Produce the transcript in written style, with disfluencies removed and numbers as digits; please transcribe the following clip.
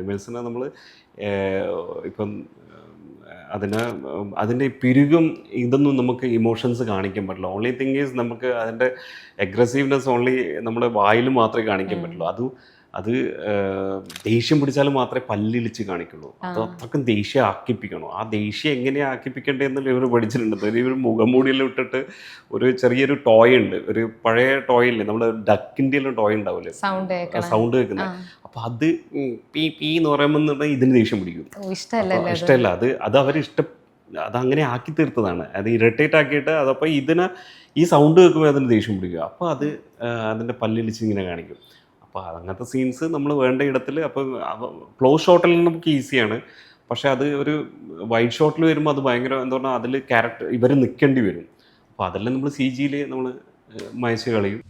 ആനിമൽസിനെ നമ്മൾ ഇപ്പം അതിൻ്റെ പിരുകും ഇതൊന്നും നമുക്ക് ഇമോഷൻസ് കാണിക്കാൻ പറ്റില്ല. ഓൺലി തിങ് ഈസ് നമുക്ക് അതിൻ്റെ അഗ്രസീവ്നെസ് ഓൺലി നമ്മുടെ വായിൽ മാത്രമേ കാണിക്കാൻ പറ്റുള്ളൂ. അത് ദേഷ്യം പിടിച്ചാൽ മാത്രമേ പല്ലിളിച്ച് കാണിക്കുള്ളൂ. അത് അത്രക്കും ദേഷ്യം ആക്കിപ്പിക്കണം. ആ ദേഷ്യം എങ്ങനെയാണ് ആക്കിപ്പിക്കേണ്ടതെന്നുള്ള ഇവർ പഠിച്ചിട്ടുണ്ട്. ഇവർ മുഖംമൂടിയെല്ലാം ഇട്ടിട്ട് ഒരു ചെറിയൊരു ടോയ് ഉണ്ട്, ഒരു പഴയ ടോയ് ഇല്ലേ, നമ്മുടെ ഡക്കിൻ്റെ എല്ലാം ടോയ് ഉണ്ടാവില്ലേ, സൗണ്ട് കേൾക്കുന്നത്. അപ്പോൾ അത് പീ പീ എന്ന് പറയുമ്പോൾ ഇതിന് ദേഷ്യം പിടിക്കും. ഇഷ്ടമല്ല. അത് അവർ അതങ്ങനെ ആക്കി തീർത്തതാണ്. അത് ഇറിറ്റേറ്റ് ആക്കിയിട്ട് അതപ്പോൾ ഈ സൗണ്ട് കേൾക്കുമ്പോൾ അതിന് ദേഷ്യം പിടിക്കുക. അപ്പോൾ അതിൻ്റെ പല്ലിളിച്ച് ഇങ്ങനെ കാണിക്കും. അപ്പോൾ അങ്ങനത്തെ സീൻസ് നമ്മൾ വേണ്ട ഇടത്തിൽ, അപ്പോൾ ക്ലോസ് ഷോട്ടിൽ നമുക്ക് ഈസിയാണ്. പക്ഷേ അത് ഒരു വൈഡ് ഷോട്ടിൽ വരുമ്പോൾ അത് ഭയങ്കര എന്താ പറഞ്ഞാൽ അതിൽ ക്യാരക്ടർ ഇവർ നിൽക്കേണ്ടി വരും. അപ്പോൾ അതെല്ലാം നമ്മൾ CG നമ്മൾ മായ്ച്ച് കളയും.